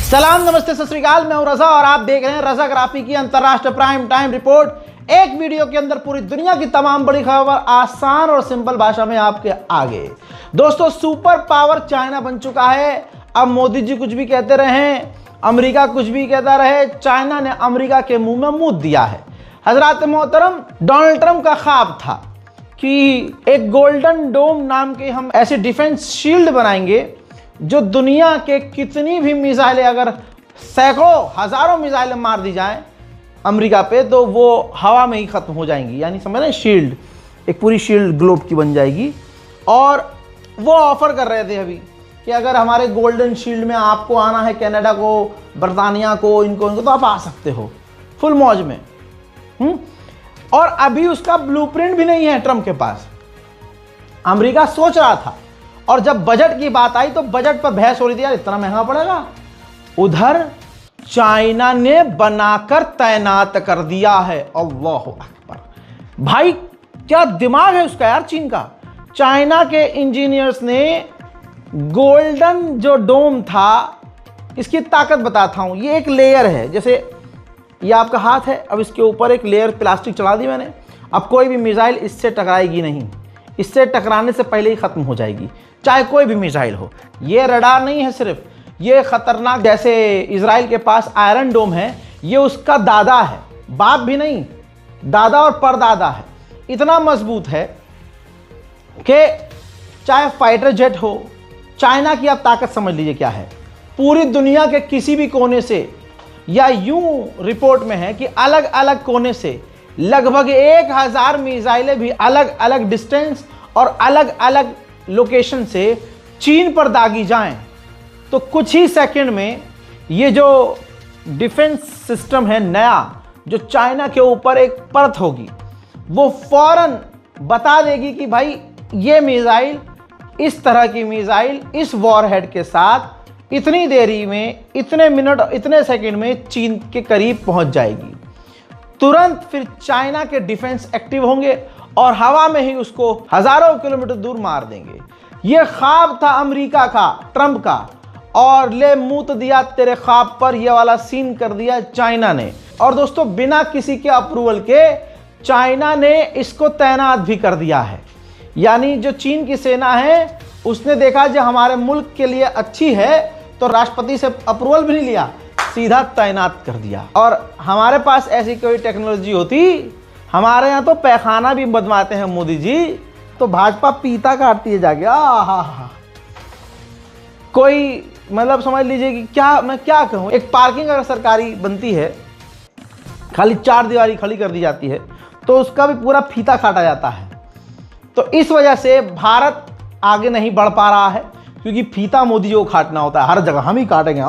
सलाम, नमस्ते, सत श्री अकाल। मैं हूं रजा और आप देख रहे हैं रजाग्राफी की अंतरराष्ट्रीय प्राइम टाइम रिपोर्ट। एक वीडियो के अंदर पूरी दुनिया की तमाम बड़ी खबर आसान और सिंपल भाषा में आपके आगे। दोस्तों, सुपर पावर चाइना बन चुका है। अब मोदी जी कुछ भी कहते रहे, अमेरिका कुछ भी कहता रहे, चाइना ने अमेरिका के मुंह में मुंह दिया है। हजरात मोहतरम, डोनाल्ड ट्रंप का ख्वाब था कि एक गोल्डन डोम नाम के हम ऐसे डिफेंस शील्ड बनाएंगे जो दुनिया के कितनी भी मिसाइलें, अगर सैकड़ों हजारों मिसाइलें मार दी जाएं अमेरिका पे, तो वो हवा में ही खत्म हो जाएंगी। यानी समझ रहे हैं, शील्ड, एक पूरी शील्ड ग्लोब की बन जाएगी। और वो ऑफर कर रहे थे अभी कि अगर हमारे गोल्डन शील्ड में आपको आना है, कनाडा को, बर्तानिया को, इनको तो आप आ सकते हो फुल मौज में। और अभी उसका ब्लूप्रिंट भी नहीं है ट्रंप के पास। अमेरिका सोच रहा था, और जब बजट की बात आई तो बजट पर बहस हो रही थी, यार इतना महंगा पड़ेगा। उधर चाइना ने बनाकर तैनात कर दिया है। अल्लाहु अकबर। भाई क्या दिमाग है उसका यार, चीन का। चाइना के इंजीनियर्स ने गोल्डन जो डोम था, इसकी ताकत बताता हूं। ये एक लेयर है, जैसे ये आपका हाथ है, अब इसके ऊपर एक लेयर प्लास्टिक चढ़ा दी मैंने। अब कोई भी मिसाइल इससे टकराएगी नहीं, इससे टकराने से पहले ही खत्म हो जाएगी, चाहे कोई भी मिसाइल हो। ये रडार नहीं है सिर्फ, ये खतरनाक, जैसे इजराइल के पास आयरन डोम है, ये उसका दादा है, बाप भी नहीं, दादा और परदादा है। इतना मजबूत है कि चाहे फाइटर जेट हो, चाइना की आप ताकत समझ लीजिए क्या है। पूरी दुनिया के किसी भी कोने से, या यूं रिपोर्ट में है कि अलग अलग कोने से लगभग 1000 मिसाइलें भी अलग अलग डिस्टेंस और अलग अलग लोकेशन से चीन पर दागी जाएं, तो कुछ ही सेकंड में ये जो डिफेंस सिस्टम है नया, जो चाइना के ऊपर एक परत होगी, वो फौरन बता देगी कि भाई ये मिसाइल, इस तरह की मिसाइल इस वॉरहेड के साथ इतनी देरी में, इतने मिनट, इतने सेकंड में चीन के करीब पहुंच जाएगी। तुरंत फिर चाइना के डिफेंस एक्टिव होंगे और हवा में ही उसको हजारों किलोमीटर दूर मार देंगे। यह ख्वाब था अमेरिका का, ट्रंप का, और ले मुंह दिया तेरे ख्वाब पर, यह वाला सीन कर दिया चाइना ने। और दोस्तों, बिना किसी के अप्रूवल के चाइना ने इसको तैनात भी कर दिया है। यानी जो चीन की सेना है, उसने देखा जो हमारे मुल्क के लिए अच्छी है, तो राष्ट्रपति से अप्रूवल भी नहीं लिया, सीधा तैनात कर दिया। और हमारे पास ऐसी कोई टेक्नोलॉजी होती, हमारे यहाँ तो पैखाना भी बनवाते हैं मोदी जी, तो भाजपा पीता काटती है जाके। कोई मतलब समझ लीजिए कि क्या, मैं क्या कहूँ, एक पार्किंग अगर सरकारी बनती है, खाली 4 दीवारी खड़ी कर दी जाती है, तो उसका भी पूरा फीता काटा जाता है। तो इस वजह से भारत आगे नहीं बढ़ पा रहा है, क्योंकि फीता मोदी को काटना होता है, हर जगह हम ही काटेंगे।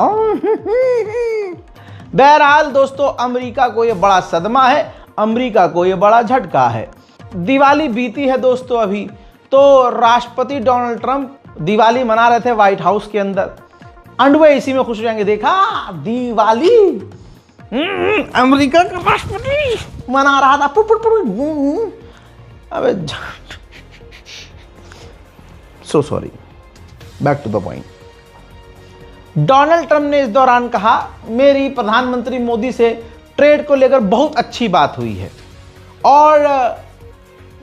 बहरहाल दोस्तों, अमेरिका को यह बड़ा सदमा है, अमेरिका को यह बड़ा झटका है। दिवाली बीती है दोस्तों अभी, तो राष्ट्रपति डोनाल्ड ट्रंप दिवाली मना रहे थे व्हाइट हाउस के अंदर। अंडवे इसी में खुश हो जाएंगे, देखा दिवाली, अमेरिका का राष्ट्रपति मना रहा था। अबे so sorry, back to the point. Donald Trump ने इस दौरान कहा, मेरी प्रधानमंत्री मोदी से ट्रेड को लेकर बहुत अच्छी बात हुई है, और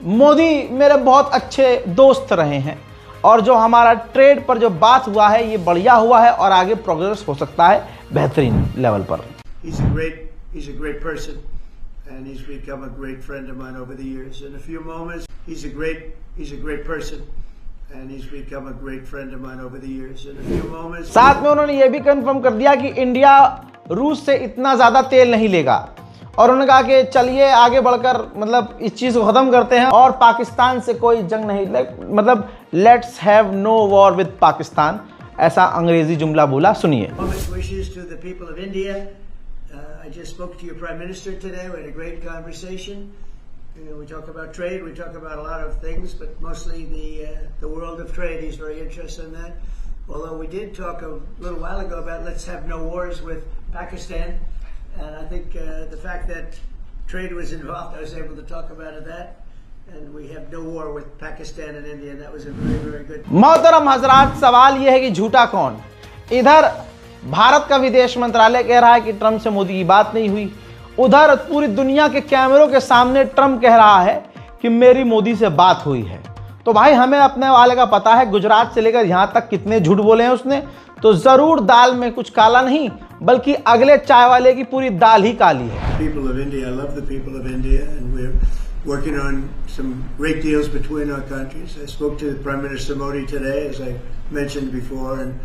मोदी मेरे बहुत अच्छे दोस्त रहे हैं, और जो हमारा ट्रेड पर जो बात हुआ है, ये बढ़िया हुआ है, और आगे प्रोग्रेस हो सकता है बेहतरीन लेवल पर। He's a great person, and he's become a great friend of mine over the years. In a few moments, he's a great person, and he's become a great friend of mine over the years. In a few moments, साथ में उन्होंने ये भी confirm कर दिया कि India रूस से इतना ज्यादा तेल नहीं लेगा, और उन्होंने कहा कि चलिए आगे बढ़कर मतलब इस चीज को खत्म करते हैं, और पाकिस्तान से कोई जंग नहीं, मतलब let's have no war with Pakistan, ऐसा अंग्रेजी जुमला बोला। सुनिए। I just spoke to your Prime Minister today. We had a great conversation. We talk about trade. We talk about a lot of things, but mostly the world of trade. He's very interested in that. Although we did talk a little while ago about let's have no wars with Pakistan, and I think the fact that trade was involved, I was able to talk about that, and we have no war with Pakistan and India. And that was a very, very good. मोहतरम हजरात, सवाल यह है कि झूठा कौन? इधर भारत का विदेश मंत्रालय कह रहा है कि ट्रंप से मोदी की बात नहीं हुई। उधर पूरी दुनिया के कैमरों के सामने ट्रंप कह रहा है कि मेरी मोदी से बात हुई है। तो भाई हमें अपने वाले का पता है, गुजरात से लेकर यहां तक कितने झूठ बोले हैं उसने। तो जरूर दाल में कुछ काला नहीं, बल्कि अगले चाय वाले की पूरी दाल ही काली है। People of India, I love the people of India, and we're working on some great deals between our countries. I spoke to Prime Minister Modi today, as I mentioned before, and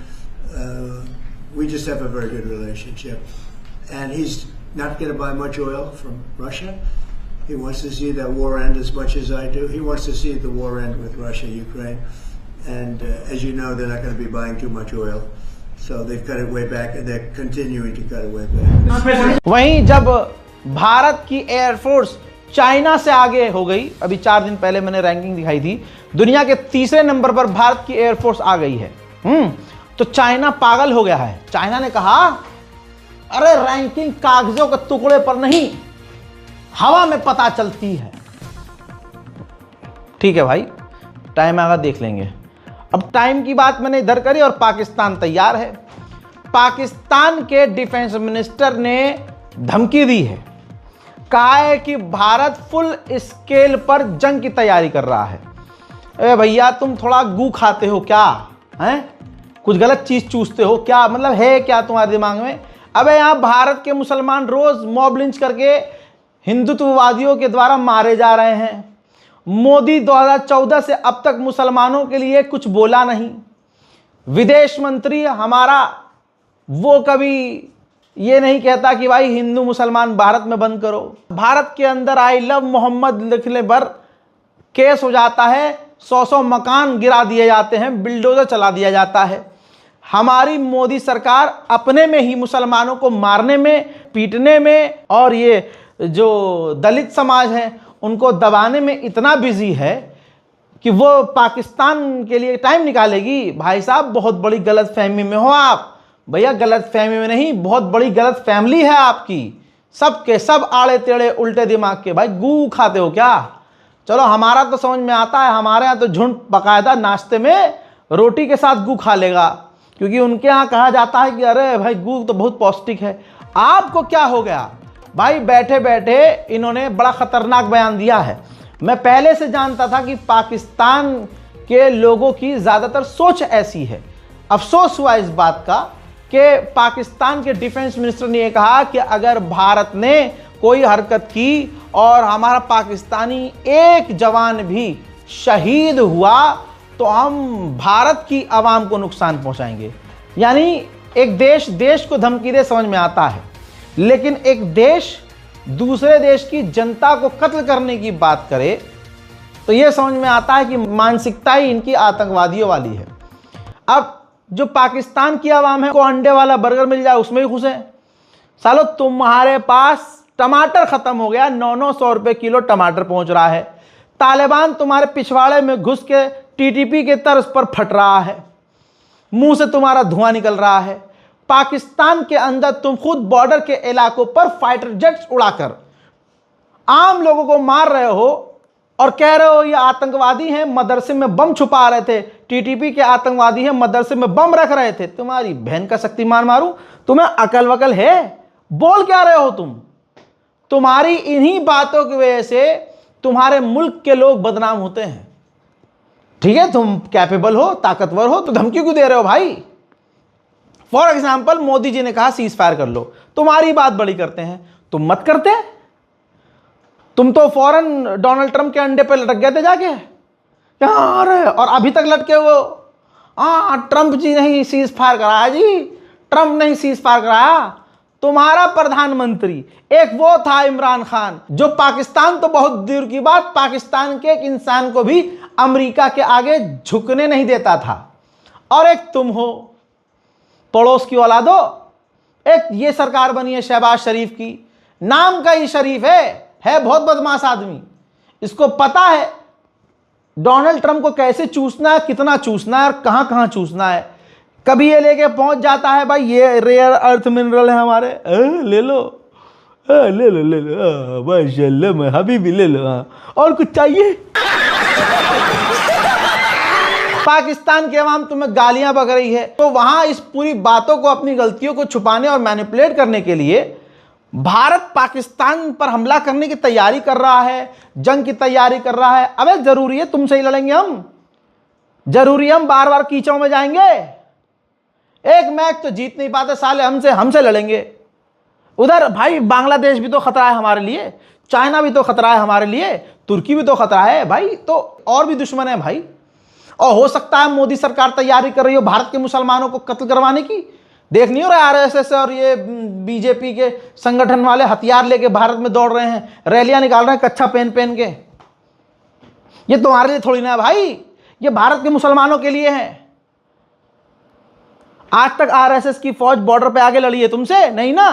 we just have a very good relationship. And he's not going to buy much oil from Russia. He wants to see that war end as much as I do. He wants to see the war end with Russia, Ukraine. And as you know, they're not going to be buying too much oil. So they've cut it way back, and they're continuing to cut it way back. वहीं जब भारत की air force China से आगे हो गई, अभी 4 दिन पहले मैंने रैंकिंग दिखाई थी, दुनिया के तीसरे नंबर पर भारत की एयरफोर्स आ गई है। तो चाइना पागल हो गया है। चाइना ने कहा, अरे रैंकिंग कागजों के टुकड़े पर नहीं, हवा में पता चलती है। ठीक है भाई, टाइम आगा देख लेंगे। अब टाइम की बात मैंने इधर करी और पाकिस्तान तैयार है। पाकिस्तान के डिफेंस मिनिस्टर ने धमकी दी है, कहा है कि भारत फुल स्केल पर जंग की तैयारी कर रहा है। अरे भैया, तुम थोड़ा गू खाते हो क्या? हैं, कुछ गलत चीज चूसते हो क्या? मतलब है क्या तुम्हारे दिमाग में? अबे यहाँ भारत के मुसलमान रोज मॉब लिंच करके हिंदुत्ववादियों के द्वारा मारे जा रहे हैं। मोदी 2014 से अब तक मुसलमानों के लिए कुछ बोला नहीं। विदेश मंत्री हमारा वो कभी ये नहीं कहता कि भाई हिंदू मुसलमान भारत में बंद करो। भारत के अंदर आई लव मोहम्मद लिखने पर केस हो जाता है, 100 मकान गिरा दिए जाते हैं, बिल्डोजर चला दिया जाता है। हमारी मोदी सरकार अपने में ही मुसलमानों को मारने में, पीटने में, और ये जो दलित समाज है उनको दबाने में इतना बिजी है कि वो पाकिस्तान के लिए टाइम निकालेगी। भाई साहब, बहुत बड़ी गलत फहमी में हो आप। भैया, गलत फहमी में नहीं, बहुत बड़ी गलत फैमिली है आपकी। सब के सब आड़े टेढ़े उल्टे दिमाग के। भाई गू खाते हो क्या? चलो, हमारा तो समझ में आता है। हमारे यहाँ तो झुंड बाकायदा नाश्ते में रोटी के साथ गू खा लेगा, क्योंकि उनके यहाँ कहा जाता है कि अरे भाई गू तो बहुत पौष्टिक है। आपको क्या हो गया भाई? बैठे बैठे इन्होंने बड़ा खतरनाक बयान दिया है। मैं पहले से जानता था कि पाकिस्तान के लोगों की ज़्यादातर सोच ऐसी है। अफसोस हुआ इस बात का कि पाकिस्तान के डिफेंस मिनिस्टर ने यह कहा कि अगर भारत ने कोई हरकत की और हमारा पाकिस्तानी एक जवान भी शहीद हुआ तो हम भारत की आवाम को नुकसान पहुंचाएंगे। यानी एक देश को धमकी दे समझ में आता है, लेकिन एक देश दूसरे देश की जनता को कत्ल करने की बात करे तो यह समझ में आता है कि मानसिकता ही इनकी आतंकवादियों वाली है। अब जो पाकिस्तान की आवाम है को अंडे वाला बर्गर मिल जाए उसमें ही खुश है। सालो, तुम्हारे पास टमाटर खत्म हो गया, 900 रुपए किलो टमाटर पहुंच रहा है। तालिबान तुम्हारे पिछवाड़े में घुस के टीटीपी के तर्ज पर फट रहा है, मुंह से तुम्हारा धुआं निकल रहा है। पाकिस्तान के अंदर तुम खुद बॉर्डर के इलाकों पर फाइटर जेट्स उड़ाकर आम लोगों को मार रहे हो और कह रहे हो ये आतंकवादी हैं, मदरसे में बम छुपा रहे थे, टीटीपी के आतंकवादी हैं, मदरसे में बम रख रहे थे। तुम्हारी बहन का शक्तिमान मारूं, तुम्हें अकल वकल है? बोल क्या रहे हो तुम? तुम्हारी इन्हीं बातों की वजह से तुम्हारे मुल्क के लोग बदनाम होते हैं। ठीक है, तुम कैपेबल हो, ताकतवर हो, तो धमकी क्यों दे रहे हो भाई? फॉर एग्जाम्पल, मोदी जी ने कहा सीज फायर कर लो, तुम्हारी बात बड़ी करते हैं, तुम मत करते। तुम तो फौरन डोनाल्ड ट्रंप के अंडे पे लटक गए थे जाके, क्या रहे, और अभी तक लटके वो। ट्रंप जी नहीं सीज फायर कराया जी, ट्रंप नहीं सीज फायर कराया। तुम्हारा प्रधानमंत्री एक वो था इमरान खान, जो पाकिस्तान तो बहुत दूर की बात, पाकिस्तान के एक इंसान को भी अमेरिका के आगे झुकने नहीं देता था। और एक तुम हो, पड़ोस की औलादो। एक ये सरकार बनी है शहबाज शरीफ की, नाम का ही शरीफ है बहुत बदमाश आदमी। इसको पता है डोनाल्ड ट्रंप को कैसे चूसना है, कितना चूसना है और कहां कहां चूसना है। कभी ये लेके पहुंच जाता है भाई ये रेयर अर्थ मिनरल है हमारे, ले लो, ले लो, ले लो, माशाल्लाह मैं हबीबी ले लो, और कुछ चाहिए? पाकिस्तान की आवाम तुम्हें गालियां बक रही है, तो वहां इस पूरी बातों को, अपनी गलतियों को छुपाने और मैनिपुलेट करने के लिए भारत पाकिस्तान पर हमला करने की तैयारी कर रहा है, जंग की तैयारी कर रहा है। अबे जरूरी है तुमसे ही लड़ेंगे हम? जरूरी हम बार बार कीचों में जाएंगे? एक मैच तो जीत नहीं पाते साले, हमसे लड़ेंगे। उधर भाई बांग्लादेश भी तो खतरा है हमारे लिए, चाइना भी तो खतरा है हमारे लिए, तुर्की भी तो खतरा है भाई, तो और भी दुश्मन है भाई। और हो सकता है मोदी सरकार तैयारी कर रही हो भारत के मुसलमानों को कत्ल करवाने की। देख नहीं हो रहा आरएसएस और ये बीजेपी के संगठन वाले हथियार लेके भारत में दौड़ रहे हैं, रैलियां निकाल रहे हैं कच्छा पहन पहन के। ये तुम्हारे लिए थोड़ी ना है भाई, ये भारत के मुसलमानों के लिए है। आज तक आरएसएस की फौज बॉर्डर पे आगे लड़ी है तुमसे? नहीं ना।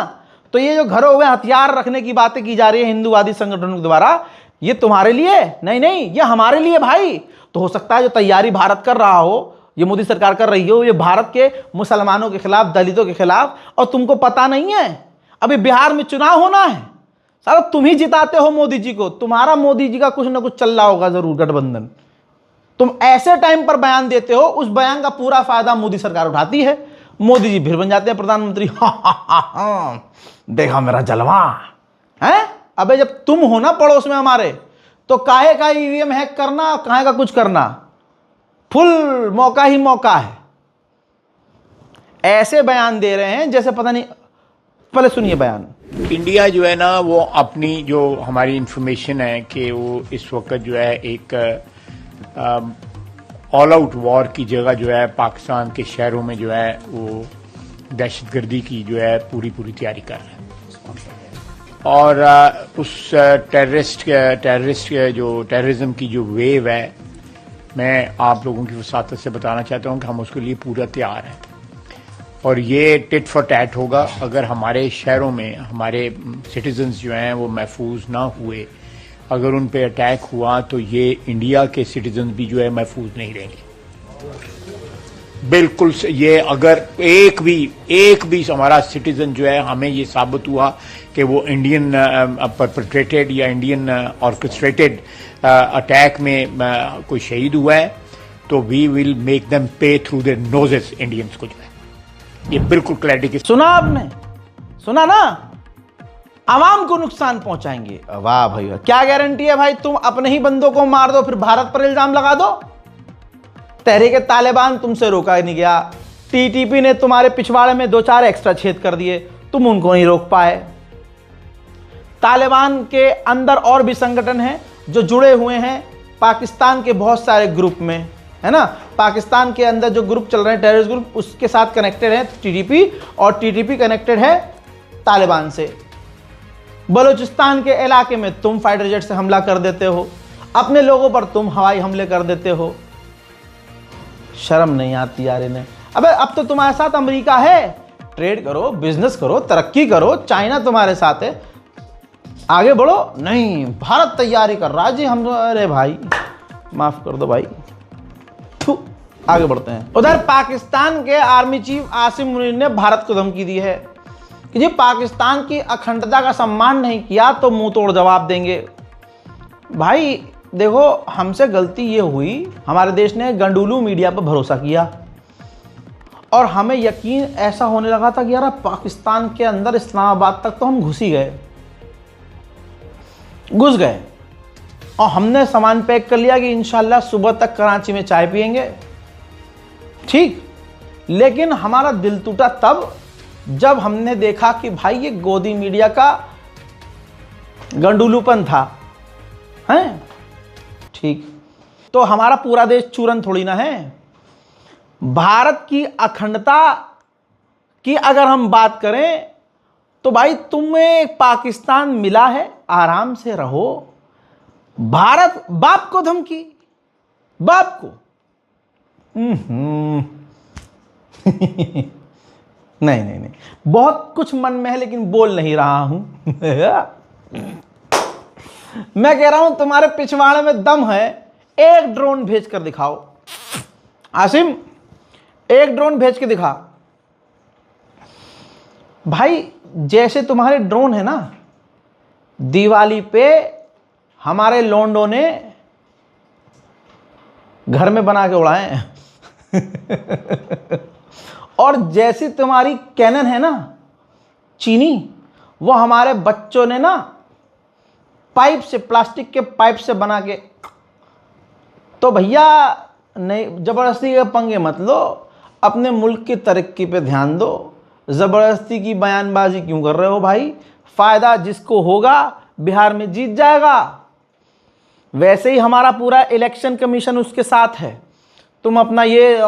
तो ये जो घरों में हथियार रखने की बातें की जा रही है हिंदूवादी संगठनों के द्वारा, ये तुम्हारे लिए नहीं, ये हमारे लिए भाई। तो हो सकता है जो तैयारी भारत कर रहा हो, ये मोदी सरकार कर रही हो, ये भारत के मुसलमानों के खिलाफ, दलितों के खिलाफ, और तुमको पता नहीं है। अभी बिहार में चुनाव होना है, साला तुम ही जिताते हो मोदी जी को, तुम्हारा मोदी जी का कुछ ना कुछ चल रहा होगा जरूर गठबंधन। तुम ऐसे टाइम पर बयान देते हो, उस बयान का पूरा फायदा मोदी सरकार उठाती है, मोदी जी फिर बन जाते हैं प्रधानमंत्री। देखा मेरा जलवा है। अबे जब तुम हो ना पड़ोस में हमारे, तो काहे का ईवीएम हैक करना, काहे का कुछ करना, फुल मौका ही मौका है। ऐसे बयान दे रहे हैं जैसे पता नहीं। पहले सुनिए बयान। इंडिया जो है ना, वो अपनी जो हमारी इंफॉर्मेशन है कि वो इस वक्त जो है एक ऑल आउट वॉर की जगह जो है पाकिस्तान के शहरों में जो है वो दहशतगर्दी की जो है पूरी तैयारी कर रहा है। और उस टेररिज्म की जो वेव है, मैं आप लोगों की वसातत से बताना चाहता हूं कि हम उसके लिए पूरा तैयार हैं। और ये टिट फॉर टैट होगा अगर हमारे शहरों में हमारे सिटीजन्स जो हैं वो महफूज ना हुए। अगर उन पे अटैक हुआ तो ये इंडिया के सिटीजन भी जो है महफूज नहीं रहेंगे। बिल्कुल ये अगर एक भी हमारा सिटीजन जो है, हमें ये साबित हुआ कि वो इंडियन परपेट्रेटेड या इंडियन ऑर्केस्ट्रेटेड अटैक में कोई शहीद हुआ है, तो वी विल मेक देम पे थ्रू देयर नोजेस इंडियंस को जो है। ये बिल्कुल क्लैरिटी। सुना आपने? सुना ना? आवाम को नुकसान पहुंचाएंगे। वाह भाई, क्या गारंटी है भाई? तुम अपने ही बंदों को मार दो फिर भारत पर इल्जाम लगा दो। तहरीके तालिबान तुमसे रोका नहीं गया, टीटीपी ने तुम्हारे पिछवाड़े में 2-4 एक्स्ट्रा छेद कर दिए, तुम उनको नहीं रोक पाए। तालिबान के अंदर और भी संगठन हैं जो जुड़े हुए हैं पाकिस्तान के बहुत सारे ग्रुप में, है ना। पाकिस्तान के अंदर जो ग्रुप चल रहे हैं टेररिस्ट ग्रुप, उसके साथ कनेक्टेड है टीटीपी, और टीटीपी कनेक्टेड है तालिबान से। बलूचिस्तान के इलाके में तुम फाइटर जेट से हमला कर देते हो, अपने लोगों पर तुम हवाई हमले कर देते हो। शर्म नहीं आती यार इन्हें। अबे अब तो तुम्हारे साथ अमेरिका है, ट्रेड करो, बिजनेस करो, तरक्की करो। चाइना तुम्हारे साथ है, आगे बढ़ो। नहीं, भारत तैयारी कर रहा है जी हम। अरे भाई माफ कर दो भाई, आगे बढ़ते हैं। उधर पाकिस्तान के आर्मी चीफ आसिम मुनीर ने भारत को धमकी दी है कि जी पाकिस्तान की अखंडता का सम्मान नहीं किया तो मुंह तोड़ जवाब देंगे। भाई देखो, हमसे गलती ये हुई, हमारे देश ने गंडुलू मीडिया पर भरोसा किया और हमें यकीन ऐसा होने लगा था कि यार पाकिस्तान के अंदर इस्लामाबाद तक तो हम घुस गए और हमने सामान पैक कर लिया कि इंशाल्लाह सुबह तक कराची में चाय पिएंगे। ठीक, लेकिन हमारा दिल टूटा तब जब हमने देखा कि भाई ये गोदी मीडिया का गंडुलूपन था, हैं? ठीक, तो हमारा पूरा देश चूरन थोड़ी ना है। भारत की अखंडता की अगर हम बात करें तो भाई तुम्हें एक पाकिस्तान मिला है, आराम से रहो। भारत बाप को धमकी, बाप को। नहीं, बहुत कुछ मन में है लेकिन बोल नहीं रहा हूं। मैं कह रहा हूं तुम्हारे पिछवाड़े में दम है, एक ड्रोन भेज कर दिखाओ। आसिम, एक ड्रोन भेज के दिखा। भाई जैसे तुम्हारे ड्रोन है ना, दिवाली पे हमारे लोंडो ने घर में बना के उड़ाए। और जैसी तुम्हारी कैनन है ना चीनी, वो हमारे बच्चों ने ना पाइप से, प्लास्टिक के पाइप से बना के, तो भैया नहीं, जबरदस्ती के पंगे मत लो, अपने मुल्क की तरक्की पे ध्यान दो। जबरदस्ती की बयानबाजी क्यों कर रहे हो भाई? फायदा जिसको होगा बिहार में जीत जाएगा। वैसे ही हमारा पूरा इलेक्शन कमीशन उसके साथ है, तुम अपना ये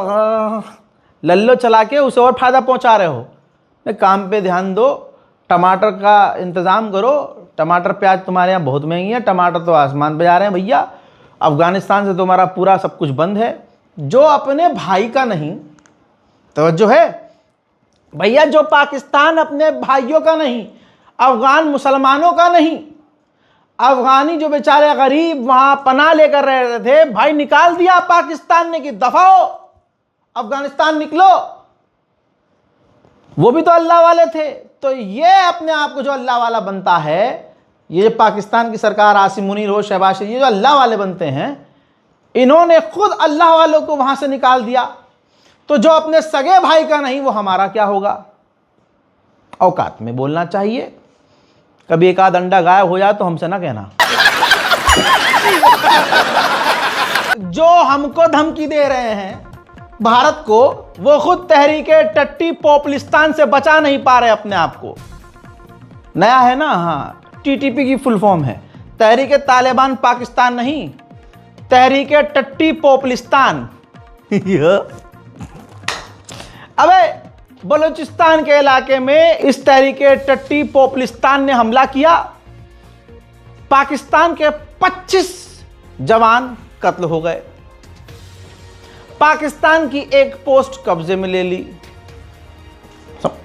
लल्लो चला के उसे और फायदा पहुंचा रहे हो। काम पे ध्यान दो, टमाटर का इंतज़ाम करो। टमाटर प्याज तुम्हारे यहाँ बहुत महंगी है, टमाटर तो आसमान पे जा रहे हैं भैया। अफगानिस्तान से तुम्हारा पूरा सब कुछ बंद है। जो अपने भाई का नहीं, तवज्जो है भैया, जो पाकिस्तान अपने भाइयों का नहीं, अफगान मुसलमानों का नहीं, अफगानी जो बेचारे गरीब वहां पनाह लेकर रह रहे थे, भाई निकाल दिया पाकिस्तान ने कि दफा हो, अफगानिस्तान निकलो। वो भी तो अल्लाह वाले थे। तो ये अपने आप को जो अल्लाह वाला बनता है, ये जो पाकिस्तान की सरकार, आसिम मुनीर हो, शहबाज शरीफ, ये जो अल्लाह वाले बनते हैं, इन्होंने खुद अल्लाह वालों को वहां से निकाल दिया। तो जो अपने सगे भाई का नहीं, वो हमारा क्या होगा? औकात में बोलना चाहिए। कभी एक आध अंडा गायब हो जाए तो हमसे ना कहना। जो हमको धमकी दे रहे हैं भारत को, वो खुद तहरीके टट्टी पॉपुलिस्तान से बचा नहीं पा रहे अपने आप को। नया है ना? हाँ, टीटीपी की फुल फॉर्म है तहरीके तालिबान पाकिस्तान नहीं, तहरीके टट्टी पॉपुलिस्तान। अबे बलूचिस्तान के इलाके में इस तहरीके टट्टी पॉपुलिस्तान ने हमला किया, पाकिस्तान के 25 जवान कत्ल हो गए, पाकिस्तान की एक पोस्ट कब्जे में ले ली।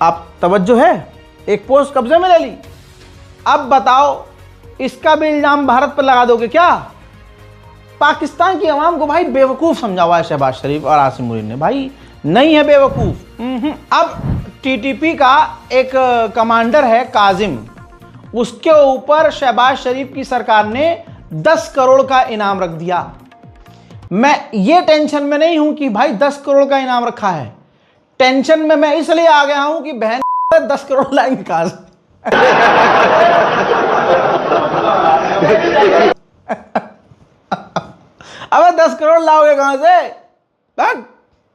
आप तवज्जो है, एक पोस्ट कब्जे में ले ली। अब बताओ, इसका भी इल्जाम भारत पर लगा दोगे क्या? पाकिस्तान की आवाम को भाई बेवकूफ समझा हुआ है शहबाज शरीफ और आसिम मुनीर ने। भाई नहीं है बेवकूफ। अब टीटीपी का एक कमांडर है काजिम, उसके ऊपर शहबाज शरीफ की सरकार ने 10 करोड़ का इनाम रख दिया। मैं ये टेंशन में नहीं हूं कि भाई 10 करोड़ का इनाम रखा है, टेंशन में मैं इसलिए आ गया हूं कि बहन 10 करोड़ लाएंगे कहां से? अब 10 करोड़ लाओगे कहां से?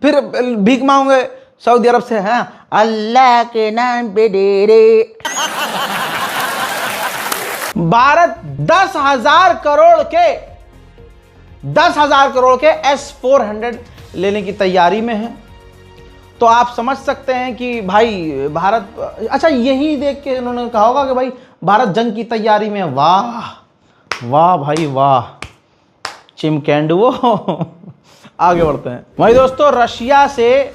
फिर भीख मांगोगे सऊदी अरब से, हैं अल्लाह के नाम पे दे रे। भारत 10,000 करोड़ के S-400 लेने की तैयारी में है। तो आप समझ सकते हैं कि भाई भारत, अच्छा यही देख के इन्होंने कहा होगा कि भाई भारत जंग की तैयारी में। वाह वाह भाई वाह, चिमकैंडुओ। आगे बढ़ते हैं भाई दोस्तों। रशिया से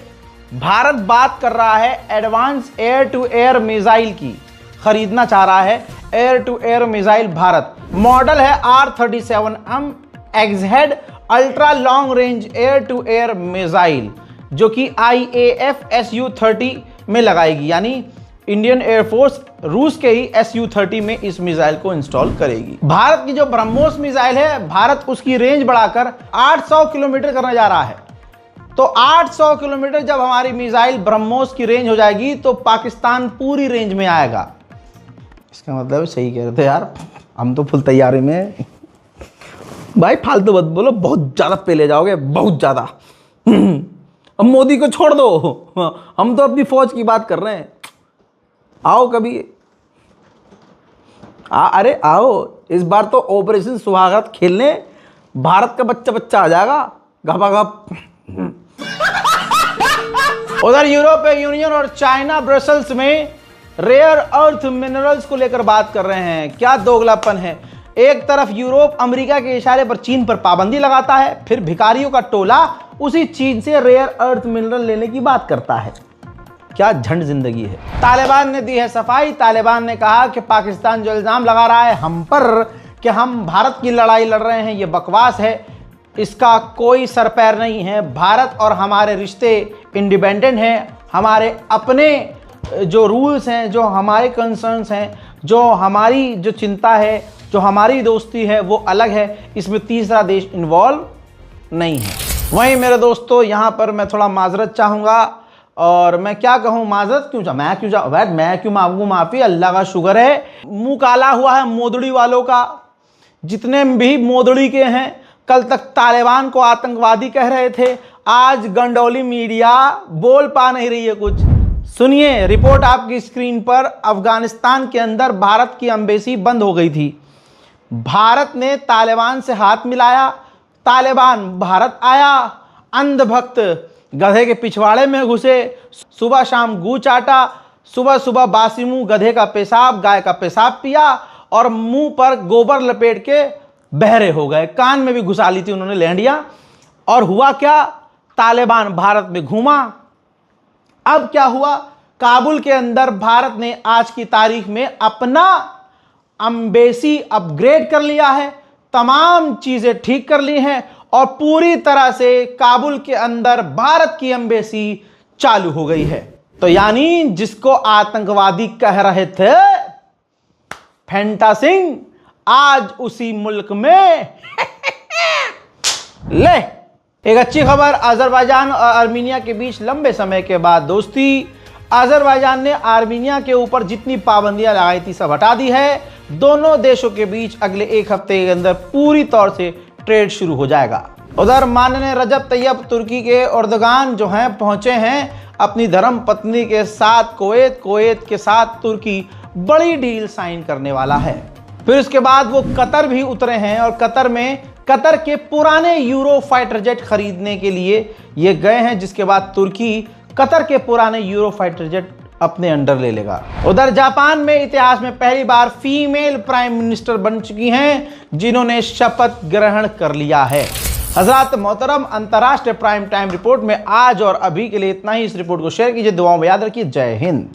भारत बात कर रहा है advance air to air missile की, खरीदना चाह रहा है air to air missile Bharat. Model है R-37M एक्सहेड ultra long range air to air missile, जो कि IAF Su-30 में लगाएगी, यानी इंडियन एयरफोर्स रूस के ही Su-30 में इस मिसाइल को इंस्टॉल करेगी। भारत की जो ब्रह्मोस मिसाइल है, भारत उसकी रेंज बढ़ाकर 800 किलोमीटर करने जा रहा है। तो 800 किलोमीटर जब हमारी मिसाइल ब्रह्मोस की रेंज हो जाएगी तो पाकिस्तान पूरी रेंज में आएगा। इसका मतलब सही कह रहे थे यार, हम तो फुल तैयारी में। भाई फालतू मत बोलो, बहुत ज्यादा पे ले जाओगे, बहुत ज्यादा। अब मोदी को छोड़ दो, हम तो अपनी फौज की बात कर रहे हैं। आओ कभी अरे आओ, इस बार तो ऑपरेशन सुहागरात खेलने भारत का बच्चा बच्चा आ जाएगा गपागप। उधर यूरोपीय यूनियन और चाइना ब्रसल्स में रेयर अर्थ मिनरल्स को लेकर बात कर रहे हैं। क्या दोगलापन है। एक तरफ यूरोप अमेरिका के इशारे पर चीन पर पाबंदी लगाता है, फिर भिखारियों का टोला उसी चीन से रेयर अर्थ मिनरल लेने की बात करता है। क्या झंड जिंदगी है। तालिबान ने दी है सफाई। तालिबान ने कहा कि पाकिस्तान जो इल्जाम लगा रहा है हम पर कि हम भारत की लड़ाई लड़ रहे हैं, ये बकवास है, इसका कोई सर पैर नहीं है। भारत और हमारे रिश्ते इंडिपेंडेंट हैं, हमारे अपने जो रूल्स हैं, जो हमारे कंसर्न्स हैं, जो हमारी जो चिंता है, जो हमारी दोस्ती है, वो अलग है। इसमें तीसरा देश इन्वॉल्व नहीं है। वहीं मेरे दोस्तों यहाँ पर मैं थोड़ा माजरत चाहूँगा, और मैं क्या कहूँ, माजरत क्यों मैं क्यों मांगू माफ़ी, अल्लाह का शुक्र है मुंह काला हुआ है मोदड़ी वालों का। जितने भी मोदड़ी के हैं, कल तक तालिबान को आतंकवादी कह रहे थे, आज गंडौली मीडिया बोल पा नहीं रही है कुछ। सुनिए रिपोर्ट आपकी स्क्रीन पर। अफगानिस्तान के अंदर भारत की एम्बेसी बंद हो गई थी। भारत ने तालिबान से हाथ मिलाया, तालिबान भारत आया, अंधभक्त गधे के पिछवाड़े में घुसे, सुबह शाम गू चाटा, सुबह सुबह बासी मुंह गधे का पेशाब, गाय का पेशाब पिया और मुंह पर गोबर लपेट के बहरे हो गए। कान में भी घुसा ली थी उन्होंने लेंडियां। और हुआ क्या, तालिबान भारत में घूमा। अब क्या हुआ, काबुल के अंदर भारत ने आज की तारीख में अपना एम्बेसी अपग्रेड कर लिया है, तमाम चीजें ठीक कर ली हैं और पूरी तरह से काबुल के अंदर भारत की एम्बेसी चालू हो गई है। तो यानी जिसको आतंकवादी कह रहे थे फेंटा सिंह, आज उसी मुल्क में ले। एक अच्छी खबर, अजरबैजान और आर्मीनिया के बीच लंबे समय के बाद दोस्ती। अजरबैजान ने आर्मीनिया के ऊपर जितनी पाबंदियां लगाई थी सब हटा दी है। दोनों देशों के बीच अगले एक हफ्ते के अंदर पूरी तौर से ट्रेड शुरू हो जाएगा। उधर माननीय रजब तैयब तुर्की के एर्दोगान जो हैं पहुंचे हैं अपनी धर्म पत्नी के साथ कुवैत के साथ तुर्की बड़ी डील साइन करने वाला है। फिर उसके बाद वो कतर भी उतरे हैं और कतर के पुराने यूरो फाइटर जेट खरीदने के लिए ये गए हैं, जिसके बाद तुर्की कतर के पुराने यूरो फाइटर जेट अपने अंडर ले लेगा। उधर जापान में इतिहास में पहली बार फीमेल प्राइम मिनिस्टर बन चुकी हैं, जिन्होंने शपथ ग्रहण कर लिया है। हजरात मोहतरम, अंतर्राष्ट्रीय प्राइम टाइम रिपोर्ट में आज और अभी के लिए इतना ही। इस रिपोर्ट को शेयर कीजिए, दुआओं में याद रखिए। जय हिंद।